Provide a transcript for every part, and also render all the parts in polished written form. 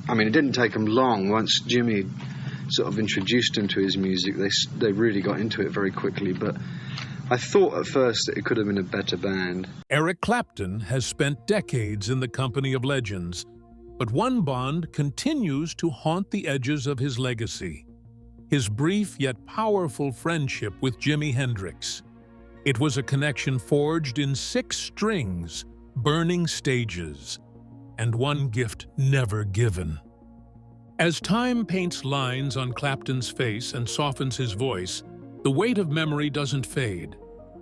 I mean, it didn't take them long. Once Jimmy sort of introduced him to his music, they really got into it very quickly. But I thought at first that it could have been a better band. Eric Clapton has spent decades in the company of legends, but one bond continues to haunt the edges of his legacy: his brief yet powerful friendship with Jimi Hendrix. It was a connection forged in 6 strings, burning stages, and one gift never given. As time paints lines on Clapton's face and softens his voice, the weight of memory doesn't fade.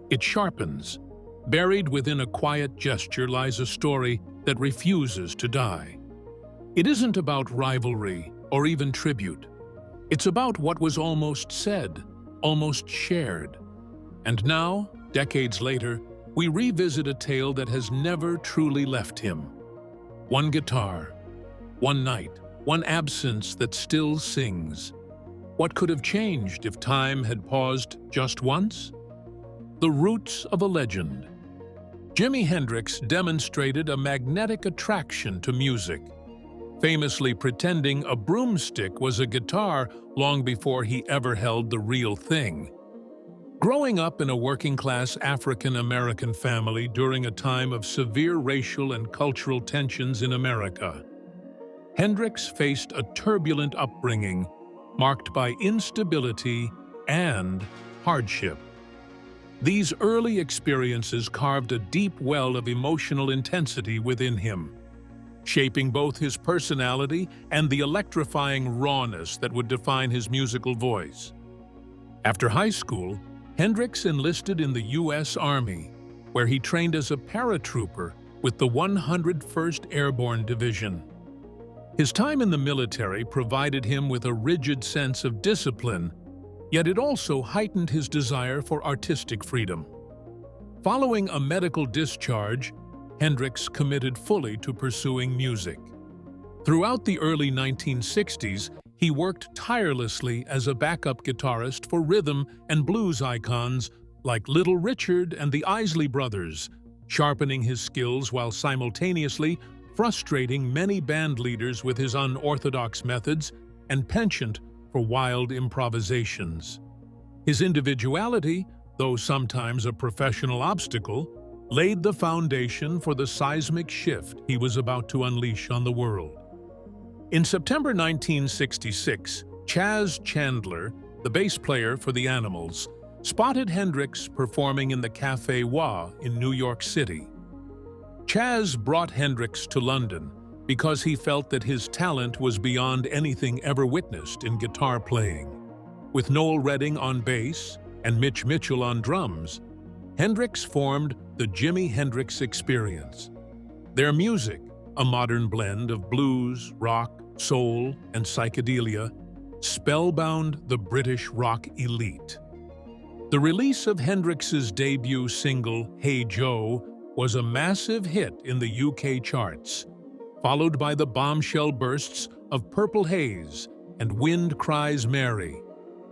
It sharpens. Buried within a quiet gesture lies a story that refuses to die. It isn't about rivalry or even tribute. It's about what was almost said, almost shared. And now, decades later, we revisit a tale that has never truly left him. One guitar, one night, one absence that still sings. What could have changed if time had paused just once? The roots of a legend. Jimi Hendrix demonstrated a magnetic attraction to music, famously pretending a broomstick was a guitar long before he ever held the real thing. Growing up in a working-class African-American family during a time of severe racial and cultural tensions in America, Hendrix faced a turbulent upbringing marked by instability and hardship. These early experiences carved a deep well of emotional intensity within him, shaping both his personality and the electrifying rawness that would define his musical voice. After high school, Hendrix enlisted in the U.S. Army, where he trained as a paratrooper with the 101st Airborne Division. His time in the military provided him with a rigid sense of discipline, yet it also heightened his desire for artistic freedom. Following a medical discharge, Hendrix committed fully to pursuing music. Throughout the early 1960s, he worked tirelessly as a backup guitarist for rhythm and blues icons like Little Richard and the Isley Brothers, sharpening his skills while simultaneously frustrating many band leaders with his unorthodox methods and penchant for wild improvisations. His individuality, though sometimes a professional obstacle, laid the foundation for the seismic shift he was about to unleash on the world. In September 1966, Chas Chandler, the bass player for the Animals, spotted Hendrix performing in the Café Wah in New York City. Chas brought Hendrix to London because he felt that his talent was beyond anything ever witnessed in guitar playing. With Noel Redding on bass and Mitch Mitchell on drums, Hendrix formed the Jimi Hendrix Experience. Their music, a modern blend of blues, rock, soul, and psychedelia, spellbound the British rock elite. The release of Hendrix's debut single, Hey Joe, was a massive hit in the UK charts, followed by the bombshell bursts of Purple Haze and Wind Cries Mary,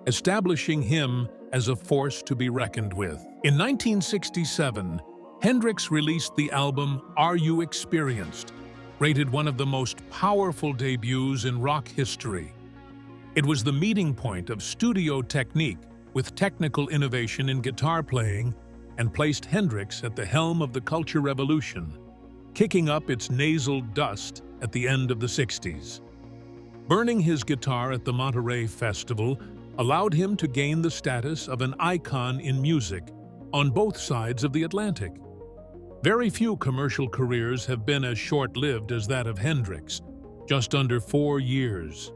establishing him as a force to be reckoned with. In 1967, Hendrix released the album Are You Experienced, rated one of the most powerful debuts in rock history. It was the meeting point of studio technique with technical innovation in guitar playing and placed Hendrix at the helm of the culture revolution, kicking up its nasal dust at the end of the 60s. Burning his guitar at the Monterey Festival allowed him to gain the status of an icon in music on both sides of the Atlantic. Very few commercial careers have been as short-lived as that of Hendrix, just under 4 years.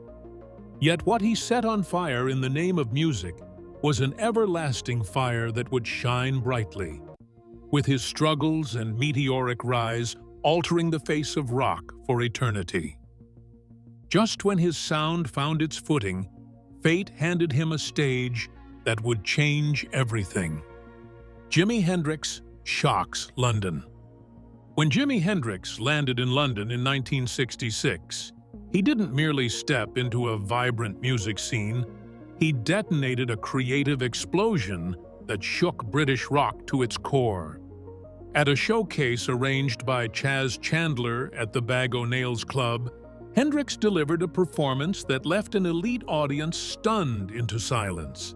Yet what he set on fire in the name of music was an everlasting fire that would shine brightly, with his struggles and meteoric rise altering the face of rock for eternity. Just when his sound found its footing, fate handed him a stage that would change everything. Jimi Hendrix shocks London. When Jimi Hendrix landed in London in 1966, he didn't merely step into a vibrant music scene, he detonated a creative explosion that shook British rock to its core. At a showcase arranged by Chas Chandler at the Bag O' Nails Club, Hendrix delivered a performance that left an elite audience stunned into silence.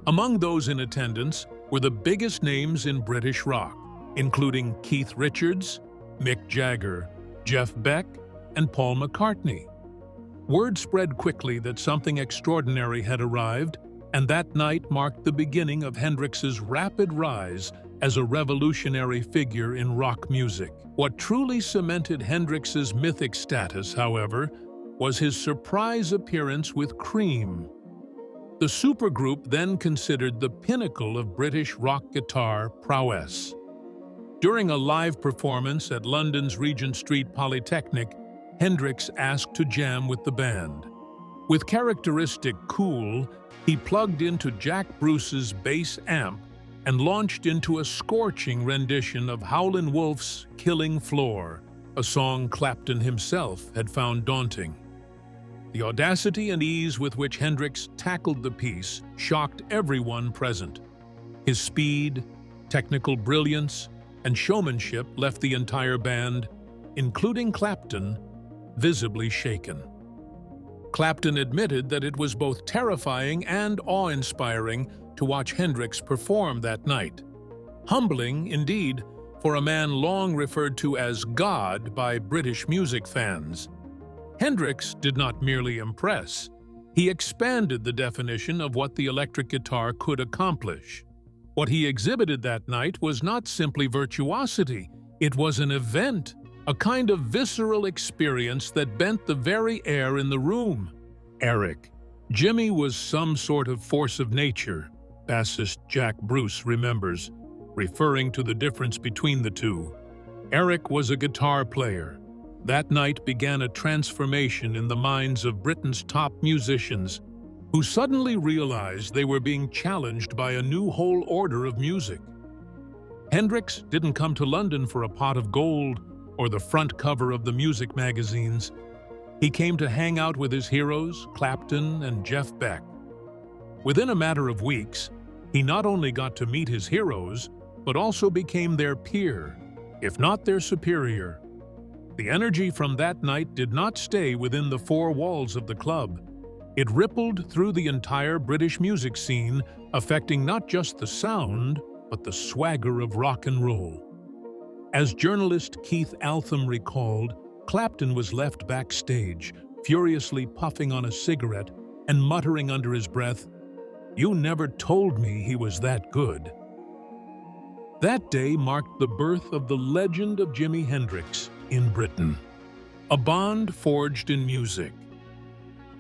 Among those in attendance were the biggest names in British rock, including Keith Richards, Mick Jagger, Jeff Beck, and Paul McCartney. Word spread quickly that something extraordinary had arrived, and that night marked the beginning of Hendrix's rapid rise as a revolutionary figure in rock music. What truly cemented Hendrix's mythic status, however, was his surprise appearance with Cream. The supergroup then considered the pinnacle of British rock guitar prowess. During a live performance at London's Regent Street Polytechnic, Hendrix asked to jam with the band. With characteristic cool, he plugged into Jack Bruce's bass amp and launched into a scorching rendition of Howlin' Wolf's Killing Floor, a song Clapton himself had found daunting. The audacity and ease with which Hendrix tackled the piece shocked everyone present. His speed, technical brilliance, and showmanship left the entire band, including Clapton, visibly shaken. Clapton admitted that it was both terrifying and awe-inspiring to watch Hendrix perform that night. Humbling, indeed, for a man long referred to as God by British music fans. Hendrix did not merely impress. He expanded the definition of what the electric guitar could accomplish. What he exhibited that night was not simply virtuosity, it was an event, a kind of visceral experience that bent the very air in the room. Eric. Jimmy was some sort of force of nature, bassist Jack Bruce remembers, referring to the difference between the two. Eric was a guitar player. That night began a transformation in the minds of Britain's top musicians, who suddenly realized they were being challenged by a new whole order of music. Hendrix didn't come to London for a pot of gold or the front cover of the music magazines. He came to hang out with his heroes, Clapton and Jeff Beck. Within a matter of weeks, he not only got to meet his heroes, but also became their peer, if not their superior. The energy from that night did not stay within the four walls of the club. It rippled through the entire British music scene, affecting not just the sound, but the swagger of rock and roll. As journalist Keith Altham recalled, Clapton was left backstage, furiously puffing on a cigarette and muttering under his breath, "You never told me he was that good." That day marked the birth of the legend of Jimi Hendrix in Britain, a bond forged in music.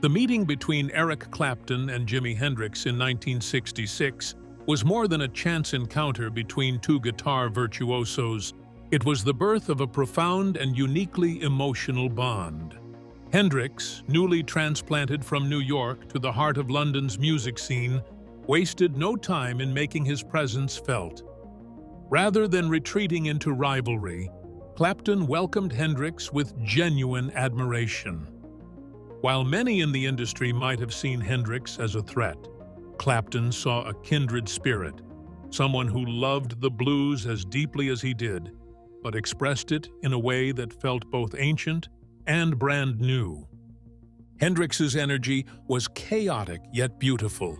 The meeting between Eric Clapton and Jimi Hendrix in 1966 was more than a chance encounter between two guitar virtuosos. It was the birth of a profound and uniquely emotional bond. Hendrix, newly transplanted from New York to the heart of London's music scene, wasted no time in making his presence felt. Rather than retreating into rivalry, Clapton welcomed Hendrix with genuine admiration. While many in the industry might have seen Hendrix as a threat, Clapton saw a kindred spirit, someone who loved the blues as deeply as he did, but expressed it in a way that felt both ancient and brand new. Hendrix's energy was chaotic yet beautiful,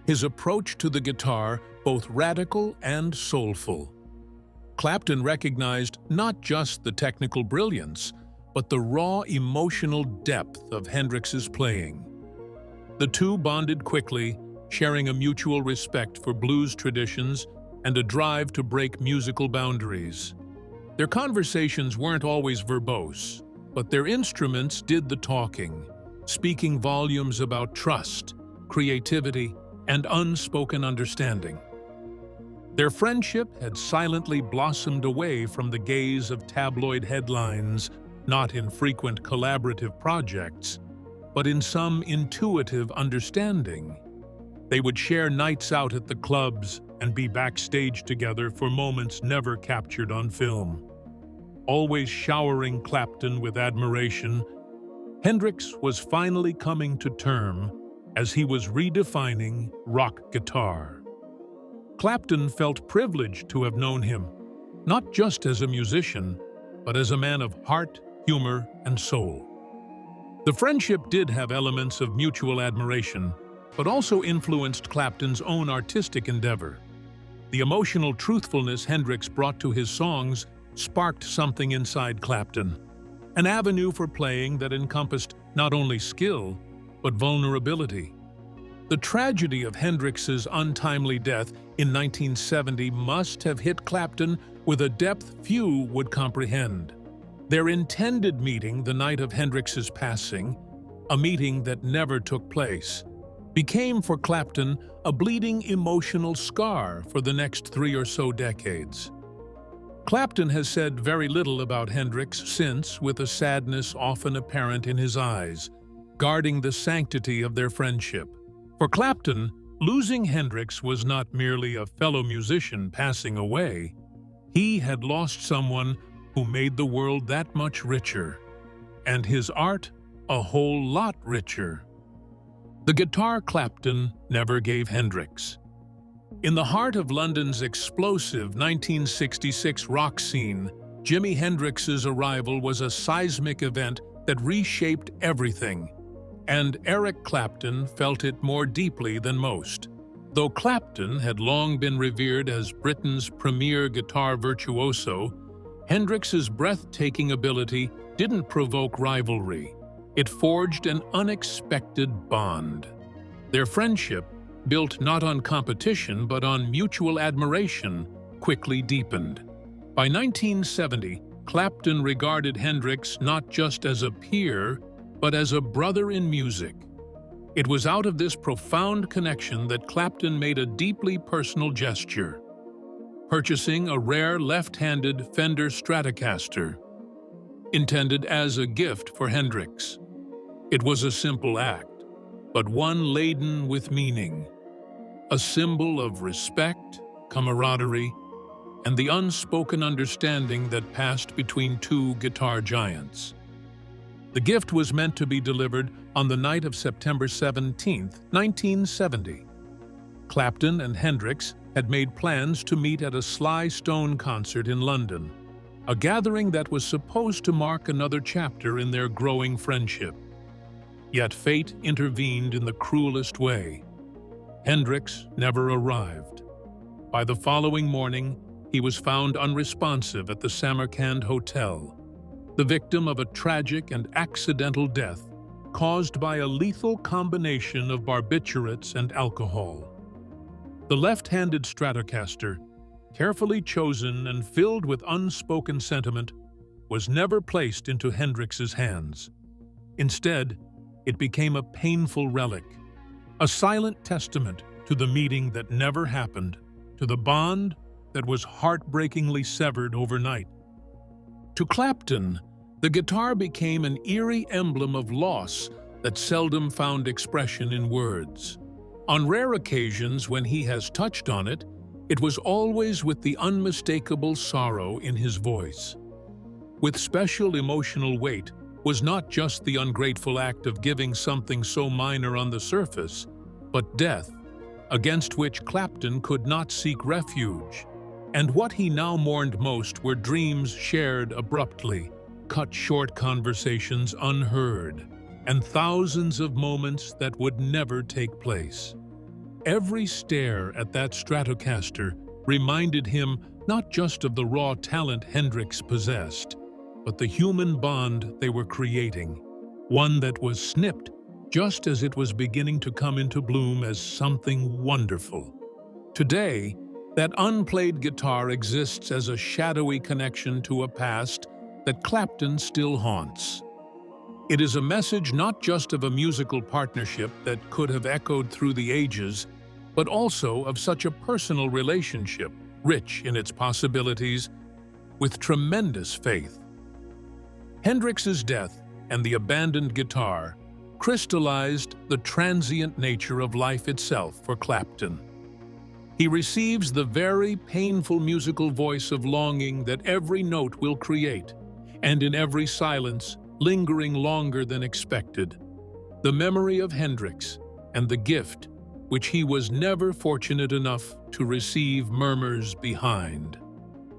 his approach to the guitar both radical and soulful. Clapton recognized not just the technical brilliance, but the raw emotional depth of Hendrix's playing. The two bonded quickly, sharing a mutual respect for blues traditions and a drive to break musical boundaries. Their conversations weren't always verbose, but their instruments did the talking, speaking volumes about trust, creativity, and unspoken understanding. Their friendship had silently blossomed away from the gaze of tabloid headlines, not in frequent collaborative projects, but in some intuitive understanding. They would share nights out at the clubs and be backstage together for moments never captured on film. Always showering Clapton with admiration, Hendrix was finally coming to term as he was redefining rock guitar. Clapton felt privileged to have known him, not just as a musician, but as a man of heart, humor, and soul. The friendship did have elements of mutual admiration, but also influenced Clapton's own artistic endeavor. The emotional truthfulness Hendrix brought to his songs sparked something inside Clapton, an avenue for playing that encompassed not only skill, but vulnerability. The tragedy of Hendrix's untimely death in 1970 must have hit Clapton with a depth few would comprehend. Their intended meeting the night of Hendrix's passing, a meeting that never took place, became for Clapton a bleeding emotional scar for the next 3 or so decades. Clapton has said very little about Hendrix since, with a sadness often apparent in his eyes, guarding the sanctity of their friendship. For Clapton, losing Hendrix was not merely a fellow musician passing away. He had lost someone who made the world that much richer, and his art a whole lot richer. The guitar Clapton never gave Hendrix. In the heart of London's explosive 1966 rock scene, Jimi Hendrix's arrival was a seismic event that reshaped everything, and Eric Clapton felt it more deeply than most. Though Clapton had long been revered as Britain's premier guitar virtuoso, Hendrix's breathtaking ability didn't provoke rivalry. It forged an unexpected bond. Their friendship, built not on competition but on mutual admiration, quickly deepened. By 1970, Clapton regarded Hendrix not just as a peer, but as a brother in music. It was out of this profound connection that Clapton made a deeply personal gesture, purchasing a rare left-handed Fender Stratocaster, intended as a gift for Hendrix. It was a simple act, but one laden with meaning, a symbol of respect, camaraderie, and the unspoken understanding that passed between two guitar giants. The gift was meant to be delivered on the night of September 17, 1970. Clapton and Hendrix had made plans to meet at a Sly Stone concert in London, a gathering that was supposed to mark another chapter in their growing friendship. Yet fate intervened in the cruelest way. Hendrix never arrived. By the following morning, he was found unresponsive at the Samarkand Hotel, the victim of a tragic and accidental death caused by a lethal combination of barbiturates and alcohol. The left-handed Stratocaster, carefully chosen and filled with unspoken sentiment, was never placed into Hendrix's hands. Instead, it became a painful relic, a silent testament to the meeting that never happened, to the bond that was heartbreakingly severed overnight. To Clapton, the guitar became an eerie emblem of loss that seldom found expression in words. On rare occasions when he has touched on it, it was always with the unmistakable sorrow in his voice. With special emotional weight was not just the ungrateful act of giving something so minor on the surface, but death, against which Clapton could not seek refuge. And what he now mourned most were dreams shared abruptly, cut short conversations unheard, and thousands of moments that would never take place. Every stare at that Stratocaster reminded him not just of the raw talent Hendrix possessed, but the human bond they were creating, one that was snipped just as it was beginning to come into bloom as something wonderful. Today, that unplayed guitar exists as a shadowy connection to a past that Clapton still haunts. It is a message not just of a musical partnership that could have echoed through the ages, but also of such a personal relationship, rich in its possibilities, with tremendous faith. Hendrix's death and the abandoned guitar crystallized the transient nature of life itself for Clapton. He receives the very painful musical voice of longing that every note will create, and in every silence, lingering longer than expected, the memory of Hendrix and the gift which he was never fortunate enough to receive murmurs behind.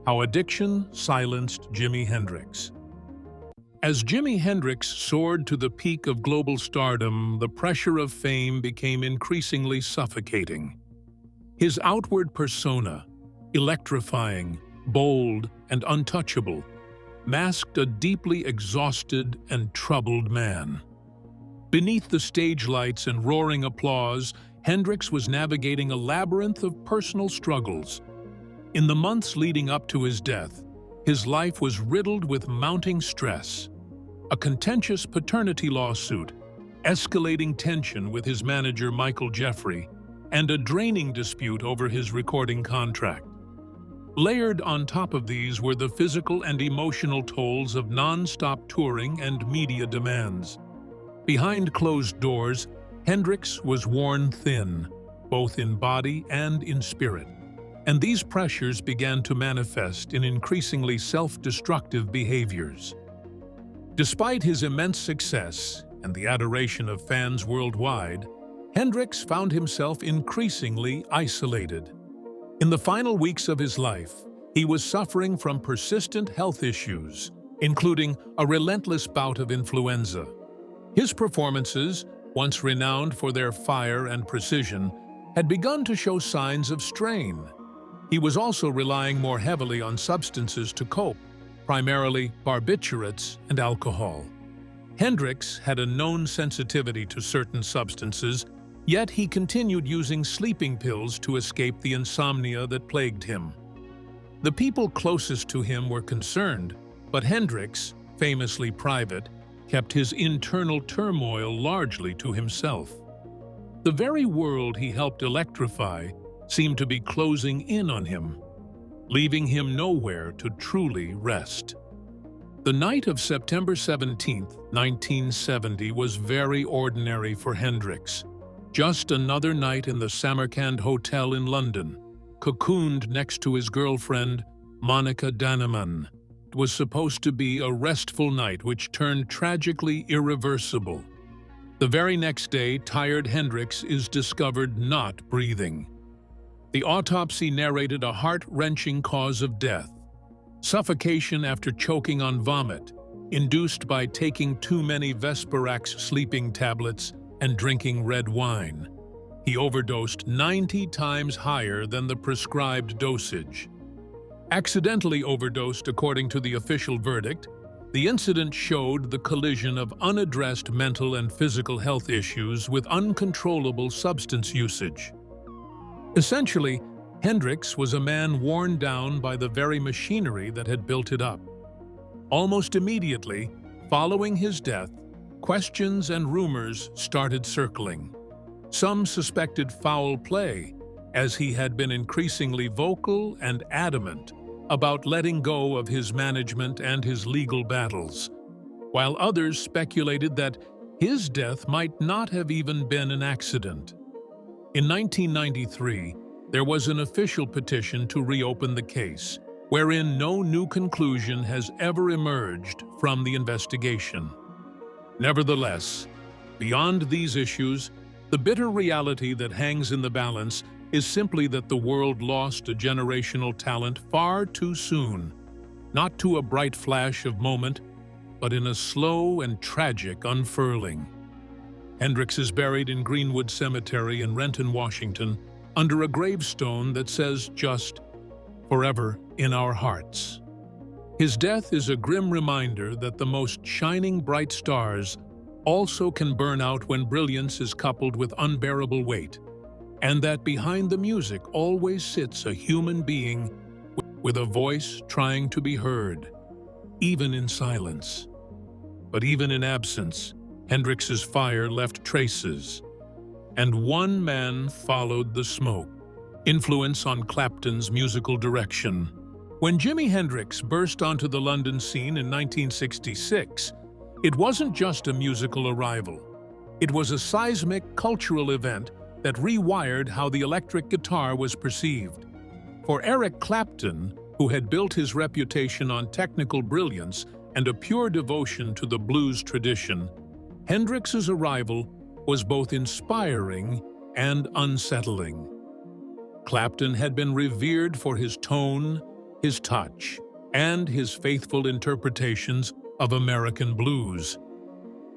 How addiction silenced Jimi Hendrix. As Jimi Hendrix soared to the peak of global stardom, the pressure of fame became increasingly suffocating. His outward persona, electrifying, bold, and untouchable, masked a deeply exhausted and troubled man. Beneath the stage lights and roaring applause, Hendrix was navigating a labyrinth of personal struggles. In the months leading up to his death, his life was riddled with mounting stress. A contentious paternity lawsuit, escalating tension with his manager Michael Jeffrey, and a draining dispute over his recording contract. Layered on top of these were the physical and emotional tolls of non-stop touring and media demands. Behind closed doors, Hendrix was worn thin, both in body and in spirit, and these pressures began to manifest in increasingly self-destructive behaviors. Despite his immense success and the adoration of fans worldwide, Hendrix found himself increasingly isolated. In the final weeks of his life, he was suffering from persistent health issues, including a relentless bout of influenza. His performances, once renowned for their fire and precision, had begun to show signs of strain. He was also relying more heavily on substances to cope, primarily barbiturates and alcohol. Hendrix had a known sensitivity to certain substances, yet he continued using sleeping pills to escape the insomnia that plagued him. The people closest to him were concerned, but Hendrix, famously private, kept his internal turmoil largely to himself. The very world he helped electrify seemed to be closing in on him, leaving him nowhere to truly rest. The night of September 17, 1970 was very ordinary for Hendrix. Just another night in the Samarkand Hotel in London, cocooned next to his girlfriend, Monica Dannemann. It was supposed to be a restful night which turned tragically irreversible. The very next day, tired Hendrix is discovered not breathing. The autopsy narrated a heart-wrenching cause of death: suffocation after choking on vomit, induced by taking too many Vesparax sleeping tablets and drinking red wine. He overdosed 90 times higher than the prescribed dosage. Accidentally overdosed according to the official verdict, the incident showed the collision of unaddressed mental and physical health issues with uncontrollable substance usage. Essentially, Hendrix was a man worn down by the very machinery that had built it up. Almost immediately, following his death, questions and rumors started circling. Some suspected foul play, as he had been increasingly vocal and adamant about letting go of his management and his legal battles, while others speculated that his death might not have even been an accident. In 1993, there was an official petition to reopen the case, wherein no new conclusion has ever emerged from the investigation. Nevertheless, beyond these issues, the bitter reality that hangs in the balance is simply that the world lost a generational talent far too soon, not to a bright flash of moment, but in a slow and tragic unfurling. Hendrix is buried in Greenwood Cemetery in Renton, Washington, under a gravestone that says just, "Forever in our hearts." His death is a grim reminder that the most shining bright stars also can burn out when brilliance is coupled with unbearable weight, and that behind the music always sits a human being with a voice trying to be heard, even in silence. But even in absence, Hendrix's fire left traces, and one man followed the smoke. Influence on Clapton's musical direction. When Jimi Hendrix burst onto the London scene in 1966, it wasn't just a musical arrival. It was a seismic cultural event that rewired how the electric guitar was perceived. For Eric Clapton, who had built his reputation on technical brilliance and a pure devotion to the blues tradition, Hendrix's arrival was both inspiring and unsettling. Clapton had been revered for his tone, his touch, and his faithful interpretations of American blues.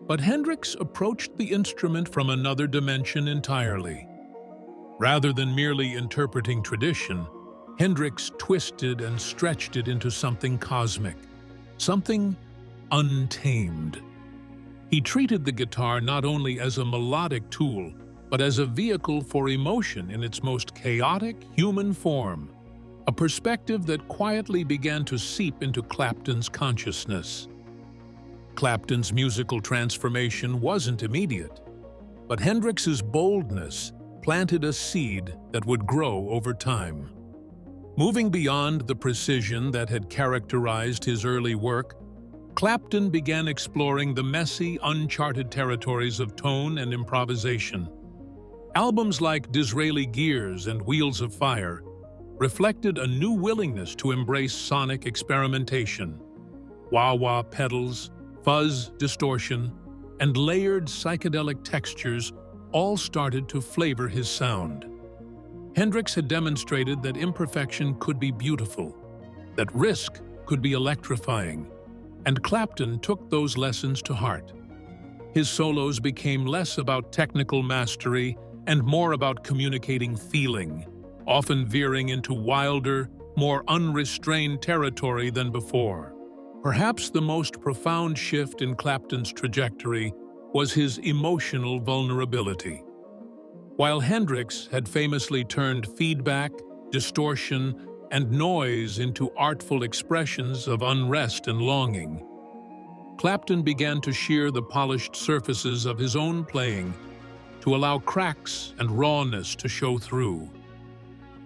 But Hendrix approached the instrument from another dimension entirely. Rather than merely interpreting tradition, Hendrix twisted and stretched it into something cosmic, something untamed. He treated the guitar not only as a melodic tool, but as a vehicle for emotion in its most chaotic human form, a perspective that quietly began to seep into Clapton's consciousness. Clapton's musical transformation wasn't immediate, but Hendrix's boldness planted a seed that would grow over time. Moving beyond the precision that had characterized his early work, Clapton began exploring the messy, uncharted territories of tone and improvisation. Albums like Disraeli Gears and Wheels of Fire reflected a new willingness to embrace sonic experimentation. Wah-wah pedals, fuzz distortion, and layered psychedelic textures all started to flavor his sound. Hendrix had demonstrated that imperfection could be beautiful, that risk could be electrifying, and Clapton took those lessons to heart. His solos became less about technical mastery and more about communicating feeling, often veering into wilder, more unrestrained territory than before. Perhaps the most profound shift in Clapton's trajectory was his emotional vulnerability. While Hendrix had famously turned feedback, distortion, and noise into artful expressions of unrest and longing, Clapton began to shear the polished surfaces of his own playing to allow cracks and rawness to show through.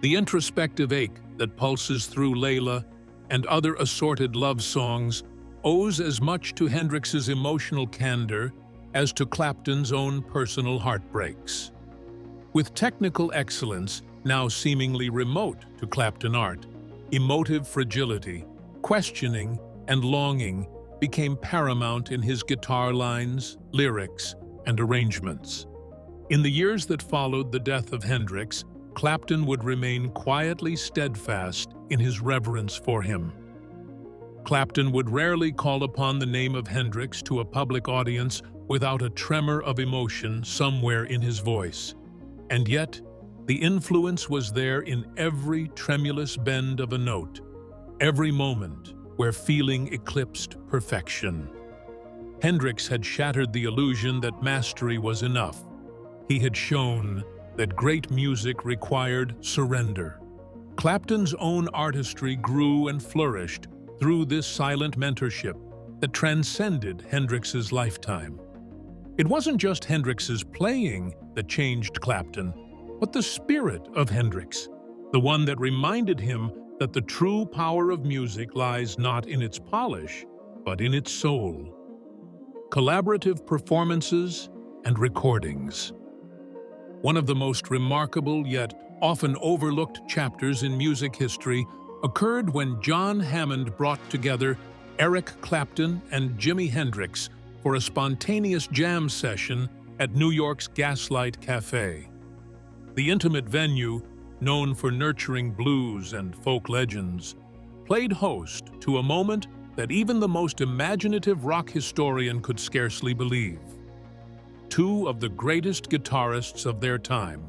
The introspective ache that pulses through Layla and other assorted love songs owes as much to Hendrix's emotional candor as to Clapton's own personal heartbreaks. With technical excellence now seemingly remote to Clapton art, emotive fragility, questioning, and longing became paramount in his guitar lines, lyrics, and arrangements. In the years that followed the death of Hendrix, Clapton would remain quietly steadfast in his reverence for him. Clapton would rarely call upon the name of Hendrix to a public audience without a tremor of emotion somewhere in his voice. And yet, the influence was there in every tremulous bend of a note, every moment where feeling eclipsed perfection. Hendrix had shattered the illusion that mastery was enough. He had shown that great music required surrender. Clapton's own artistry grew and flourished through this silent mentorship that transcended Hendrix's lifetime. It wasn't just Hendrix's playing that changed Clapton, but the spirit of Hendrix, the one that reminded him that the true power of music lies not in its polish, but in its soul. Collaborative performances and recordings. One of the most remarkable yet often overlooked chapters in music history occurred when John Hammond brought together Eric Clapton and Jimi Hendrix for a spontaneous jam session at New York's Gaslight Cafe. The intimate venue, known for nurturing blues and folk legends, played host to a moment that even the most imaginative rock historian could scarcely believe. Two of the greatest guitarists of their time,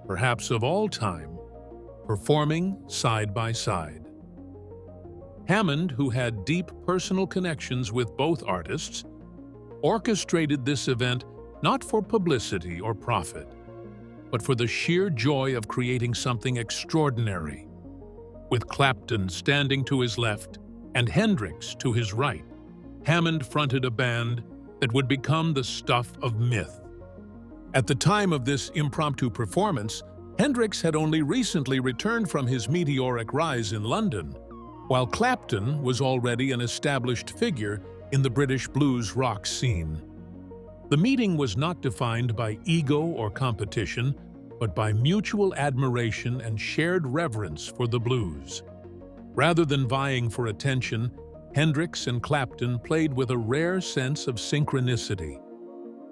perhaps of all time, performing side by side. Hammond, who had deep personal connections with both artists, orchestrated this event not for publicity or profit, but for the sheer joy of creating something extraordinary. With Clapton standing to his left and Hendrix to his right, Hammond fronted a band that would become the stuff of myth. At the time of this impromptu performance, Hendrix had only recently returned from his meteoric rise in London, while Clapton was already an established figure in the British blues rock scene. The meeting was not defined by ego or competition, but by mutual admiration and shared reverence for the blues. Rather than vying for attention, Hendrix and Clapton played with a rare sense of synchronicity,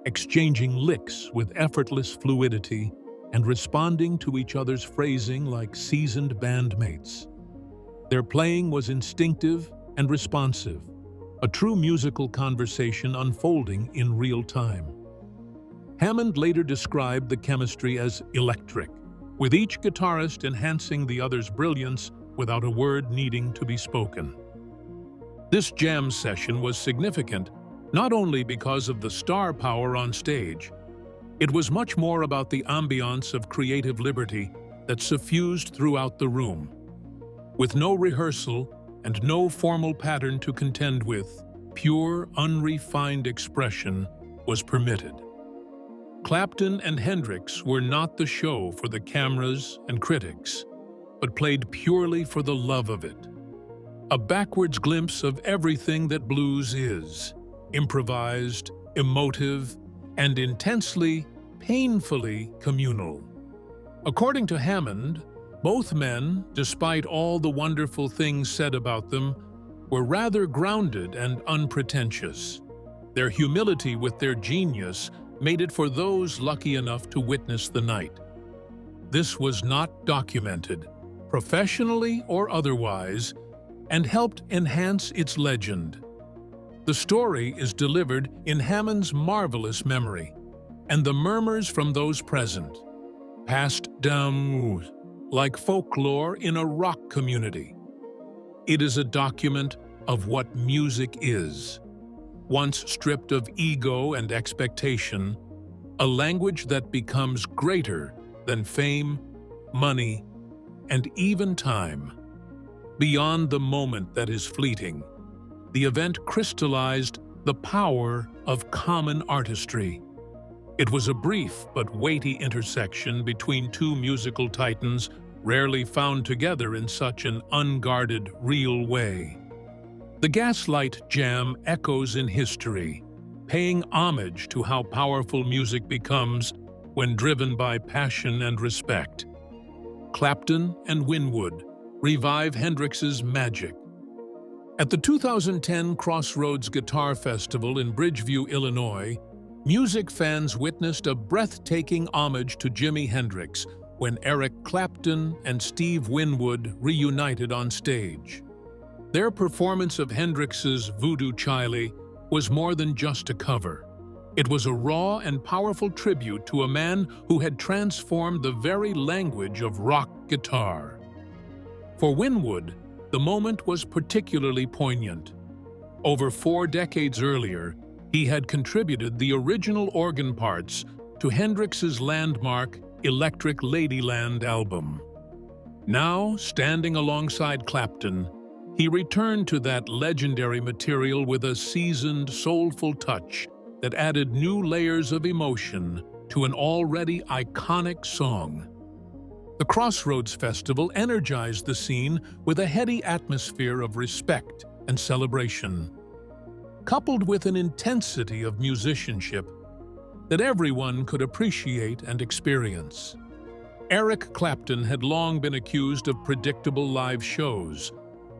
exchanging licks with effortless fluidity and responding to each other's phrasing like seasoned bandmates. Their playing was instinctive and responsive, a true musical conversation unfolding in real time. Hammond later described the chemistry as electric, with each guitarist enhancing the other's brilliance without a word needing to be spoken. This jam session was significant not only because of the star power on stage. It was much more about the ambiance of creative liberty that suffused throughout the room. With no rehearsal and no formal pattern to contend with, pure, unrefined expression was permitted. Clapton and Hendrix were not the show for the cameras and critics, but played purely for the love of it. A backwards glimpse of everything that blues is: improvised, emotive, and intensely, painfully communal. According to Hammond, both men, despite all the wonderful things said about them, were rather grounded and unpretentious. Their humility with their genius made it for those lucky enough to witness the night. This was not documented, professionally or otherwise, and helped enhance its legend. The story is delivered in Hammond's marvelous memory, and the murmurs from those present, passed down like folklore in a rock community. It is a document of what music is. Once stripped of ego and expectation, a language that becomes greater than fame, money, and even time. Beyond the moment that is fleeting, the event crystallized the power of common artistry. It was a brief but weighty intersection between two musical titans rarely found together in such an unguarded, real way. The Gaslight Jam echoes in history, paying homage to how powerful music becomes when driven by passion and respect. Clapton and Winwood revive Hendrix's magic. At the 2010 Crossroads Guitar Festival in Bridgeview, Illinois, music fans witnessed a breathtaking homage to Jimi Hendrix when Eric Clapton and Steve Winwood reunited on stage. Their performance of Hendrix's Voodoo Chile was more than just a cover. It was a raw and powerful tribute to a man who had transformed the very language of rock guitar. For Winwood, the moment was particularly poignant. Over 4 decades earlier, he had contributed the original organ parts to Hendrix's landmark Electric Ladyland album. Now, standing alongside Clapton, he returned to that legendary material with a seasoned, soulful touch that added new layers of emotion to an already iconic song. The Crossroads Festival energized the scene with a heady atmosphere of respect and celebration, coupled with an intensity of musicianship that everyone could appreciate and experience. Eric Clapton had long been accused of predictable live shows,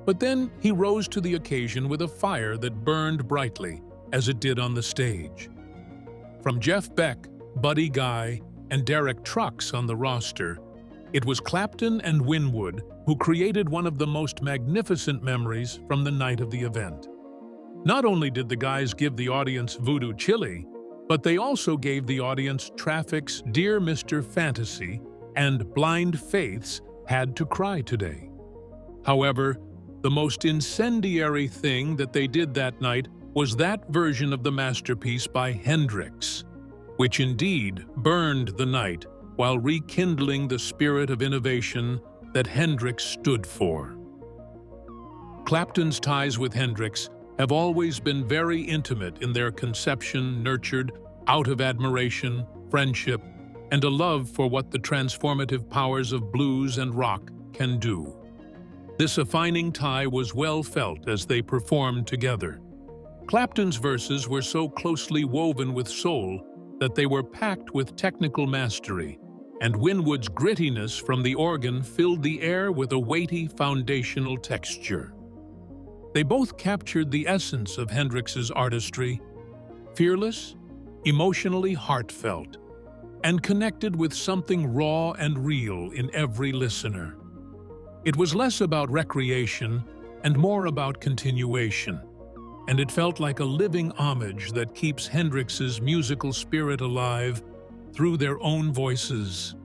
but then he rose to the occasion with a fire that burned brightly, as it did on the stage. From Jeff Beck, Buddy Guy, and Derek Trucks on the roster, it was Clapton and Winwood who created one of the most magnificent memories from the night of the event. Not only did the guys give the audience Voodoo Chile, but they also gave the audience Traffic's Dear Mr. Fantasy and Blind Faith's Had to Cry Today. However, the most incendiary thing that they did that night was that version of the masterpiece by Hendrix, which indeed burned the night while rekindling the spirit of innovation that Hendrix stood for. Clapton's ties with Hendrix have always been very intimate in their conception, nurtured out of admiration, friendship, and a love for what the transformative powers of blues and rock can do. This affining tie was well felt as they performed together. Clapton's verses were so closely woven with soul that they were packed with technical mastery, and Winwood's grittiness from the organ filled the air with a weighty foundational texture. They both captured the essence of Hendrix's artistry, fearless, emotionally heartfelt, and connected with something raw and real in every listener. It was less about recreation and more about continuation, and it felt like a living homage that keeps Hendrix's musical spirit alive through their own voices.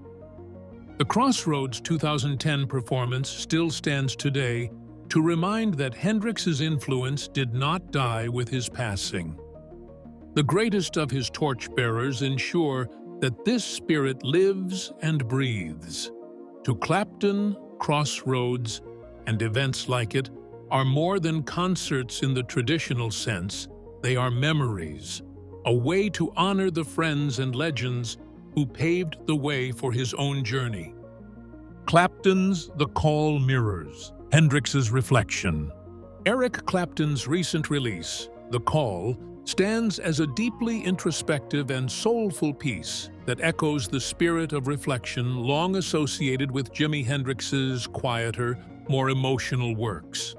The Crossroads 2010 performance still stands today to remind that Hendrix's influence did not die with his passing. The greatest of his torchbearers ensure that this spirit lives and breathes. To Clapton, Crossroads, and events like it are more than concerts in the traditional sense. They are memories, a way to honor the friends and legends who paved the way for his own journey. Clapton's The Call mirrors Hendrix's reflection. Eric Clapton's recent release, The Call, stands as a deeply introspective and soulful piece that echoes the spirit of reflection long associated with Jimi Hendrix's quieter, more emotional works.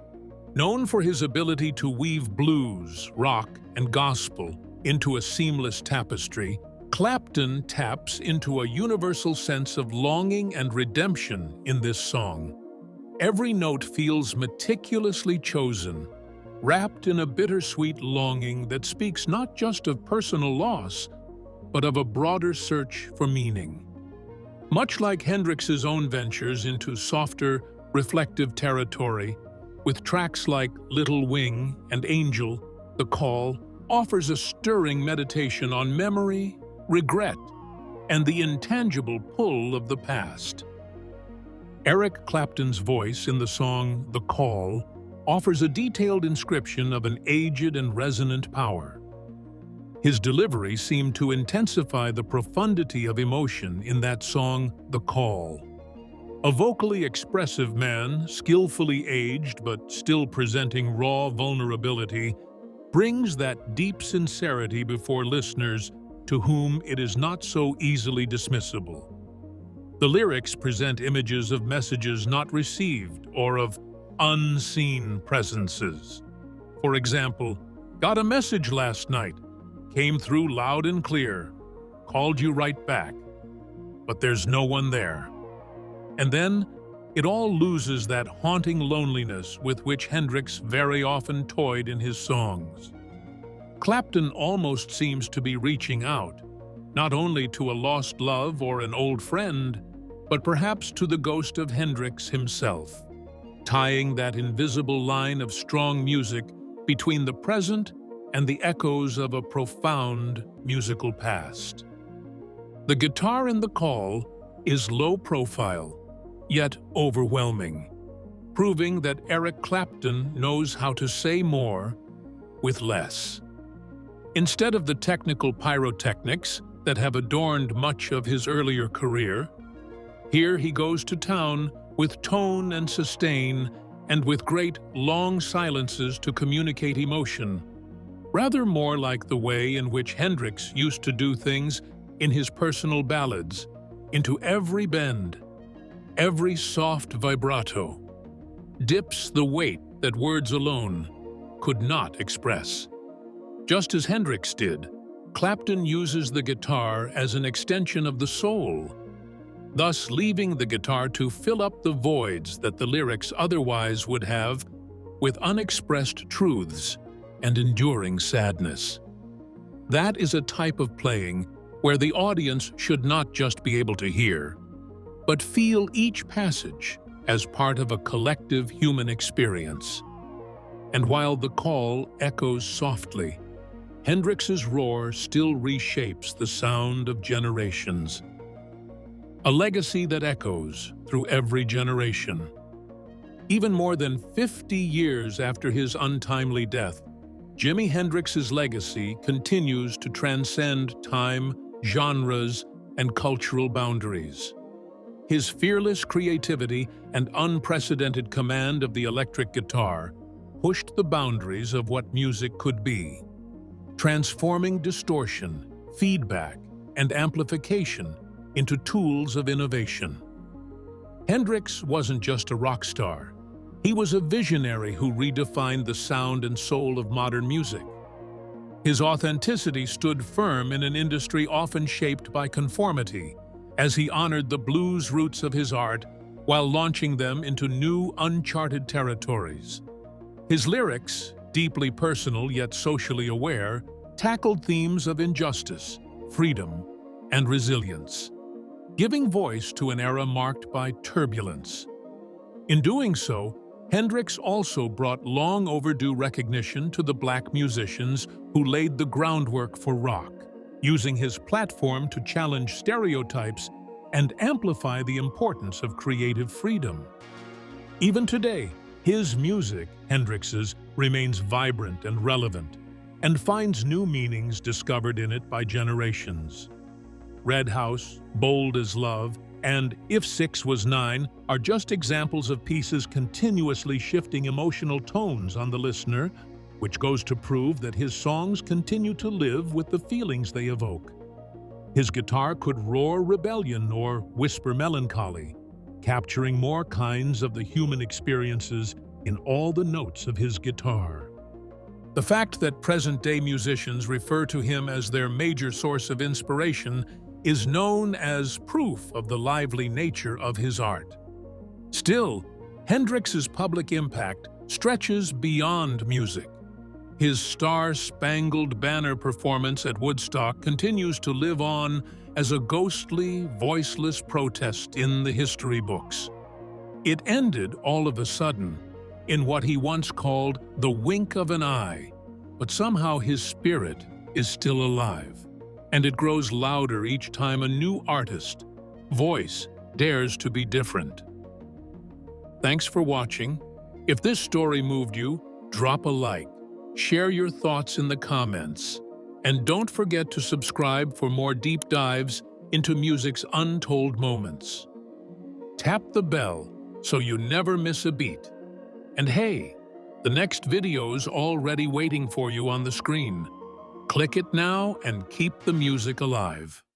Known for his ability to weave blues, rock, and gospel into a seamless tapestry, Clapton taps into a universal sense of longing and redemption in this song. Every note feels meticulously chosen, wrapped in a bittersweet longing that speaks not just of personal loss, but of a broader search for meaning. Much like Hendrix's own ventures into softer, reflective territory, with tracks like Little Wing and Angel, The Call offers a stirring meditation on memory, regret, and the intangible pull of the past. Eric Clapton's voice in the song The Call offers a detailed inscription of an aged and resonant power. His delivery seemed to intensify the profundity of emotion in that song, The Call. A vocally expressive man, skillfully aged but still presenting raw vulnerability, brings that deep sincerity before listeners to whom it is not so easily dismissible. The lyrics present images of messages not received or of unseen presences. For example, got a message last night, came through loud and clear, called you right back, but there's no one there. And then, it all loses that haunting loneliness with which Hendrix very often toyed in his songs. Clapton almost seems to be reaching out, not only to a lost love or an old friend, but perhaps to the ghost of Hendrix himself, tying that invisible line of strong music between the present and the echoes of a profound musical past. The guitar in The Call is low profile, yet overwhelming, proving that Eric Clapton knows how to say more with less. Instead of the technical pyrotechnics that have adorned much of his earlier career, here he goes to town with tone and sustain and with great long silences to communicate emotion, rather more like the way in which Hendrix used to do things in his personal ballads, into every bend, every soft vibrato, dips the weight that words alone could not express. Just as Hendrix did, Clapton uses the guitar as an extension of the soul, thus leaving the guitar to fill up the voids that the lyrics otherwise would have with unexpressed truths and enduring sadness. That is a type of playing where the audience should not just be able to hear, but feel each passage as part of a collective human experience. And while The Call echoes softly, Hendrix's roar still reshapes the sound of generations. A legacy that echoes through every generation. Even more than 50 years after his untimely death, Jimi Hendrix's legacy continues to transcend time, genres, and cultural boundaries. His fearless creativity and unprecedented command of the electric guitar pushed the boundaries of what music could be, transforming distortion, feedback, and amplification into tools of innovation. Hendrix wasn't just a rock star. He was a visionary who redefined the sound and soul of modern music. His authenticity stood firm in an industry often shaped by conformity, as he honored the blues roots of his art while launching them into new, uncharted territories. His lyrics, deeply personal yet socially aware, tackled themes of injustice, freedom, and resilience, giving voice to an era marked by turbulence. In doing so, Hendrix also brought long overdue recognition to the black musicians who laid the groundwork for rock, using his platform to challenge stereotypes and amplify the importance of creative freedom. Even today, his music, Hendrix's, remains vibrant and relevant, and finds new meanings discovered in it by generations. Red House, Bold as Love, and If 6 Was 9 are just examples of pieces continuously shifting emotional tones on the listener, which goes to prove that his songs continue to live with the feelings they evoke. His guitar could roar rebellion or whisper melancholy, capturing more kinds of the human experiences in all the notes of his guitar. The fact that present-day musicians refer to him as their major source of inspiration is known as proof of the lively nature of his art. Still, Hendrix's public impact stretches beyond music. His Star-Spangled Banner performance at Woodstock continues to live on as a ghostly, voiceless protest in the history books. It ended all of a sudden, in what he once called the wink of an eye, but somehow his spirit is still alive, and it grows louder each time a new artist, voice, dares to be different. Thanks for watching. If this story moved you, drop a like, share your thoughts in the comments, and don't forget to subscribe for more deep dives into music's untold moments. Tap the bell so you never miss a beat. And hey, the next video's already waiting for you on the screen. Click it now and keep the music alive.